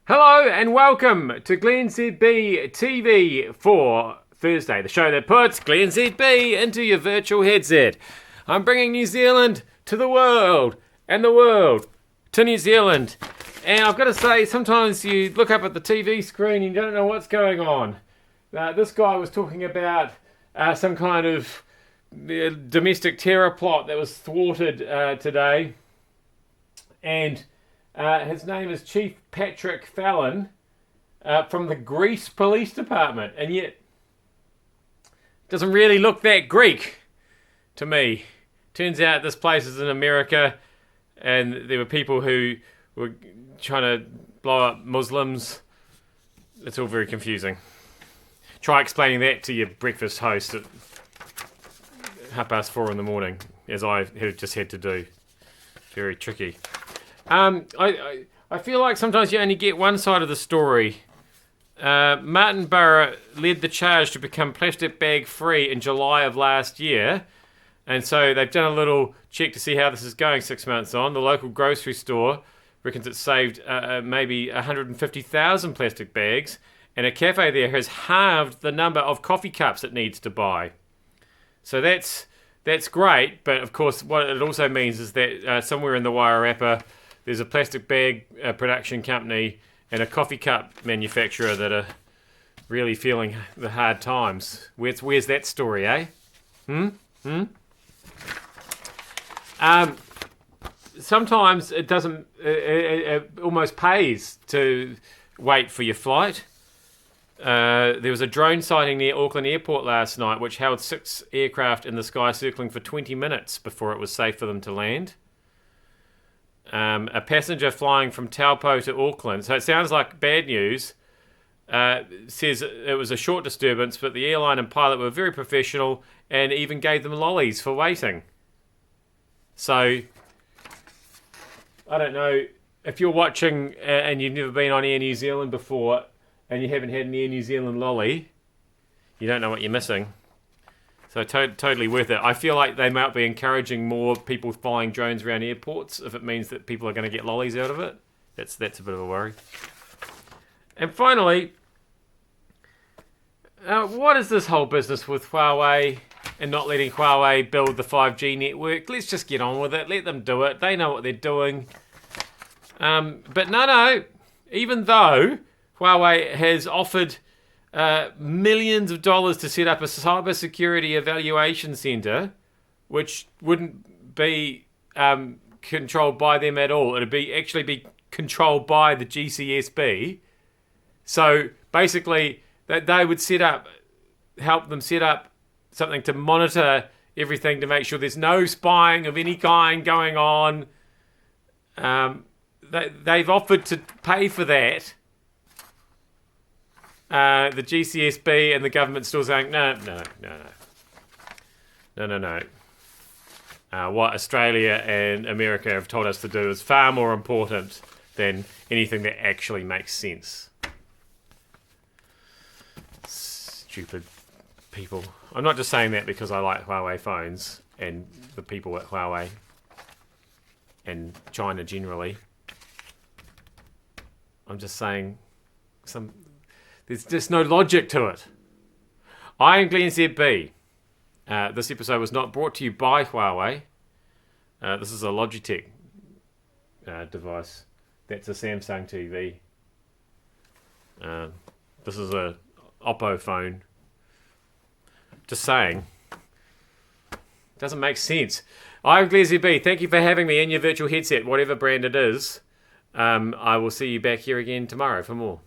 Hello and welcome to glennzb TV for Thursday, the show that puts glennzb into your virtual headset. I'm bringing New Zealand to the world and the world to New Zealand. And I've got to say, sometimes you look up at the TV screen and you don't know what's going on. This guy was talking about some kind of domestic terror plot that was thwarted today. And his name is Chief Patrick Fallon from the Greece Police Department, and yet it doesn't really look that Greek to me. Turns out this place is in America, and there were people who were trying to blow up Muslims. It's all very confusing. Try explaining that to your breakfast host at 4:30 in the morning, as I have just had to do. Very tricky. I feel like sometimes you only get one side of the story. Martin Borough led the charge to become plastic bag free in July of last year. And so they've done a little check to see how this is going 6 months on. The local grocery store reckons it's saved maybe 150,000 plastic bags. And a cafe there has halved the number of coffee cups it needs to buy. So that's great. But of course, what it also means is that somewhere in the Wairarapa, there's a plastic bag production company and a coffee cup manufacturer that are really feeling the hard times. Where's that story, eh? Sometimes it doesn't. It almost pays to wait for your flight. There was a drone sighting near Auckland Airport last night, which held 6 aircraft in the sky circling for 20 minutes before it was safe for them to land. A passenger flying from Taupo to Auckland, so it sounds like bad news, says it was a short disturbance, but the airline and pilot were very professional and even gave them lollies for waiting. So, I don't know, if you're watching and you've never been on Air New Zealand before and you haven't had an Air New Zealand lolly, you don't know what you're missing. So totally worth it. I feel like they might be encouraging more people flying drones around airports if it means that people are going to get lollies out of it. That's a bit of a worry. And finally, what is this whole business with Huawei and not letting Huawei build the 5G network? Let's just get on with it. Let them do it. They know what they're doing. But no. Even though Huawei has offered millions of dollars to set up a cybersecurity evaluation center, which wouldn't be controlled by them at all. It'd actually be controlled by the GCSB. So basically, they would help them set up something to monitor everything to make sure there's no spying of any kind going on. They've offered to pay for that. The GCSB and the government still saying, no. What Australia and America have told us to do is far more important than anything that actually makes sense. Stupid people. I'm not just saying that because I like Huawei phones and the people at Huawei and China generally. I'm just saying there's just no logic to it. I am glennzb. This episode was not brought to you by Huawei. This is a Logitech device. That's a Samsung TV. This is a Oppo phone. Just saying. Doesn't make sense. I'm glennzb. Thank you for having me in your virtual headset, whatever brand it is. I will see you back here again tomorrow for more.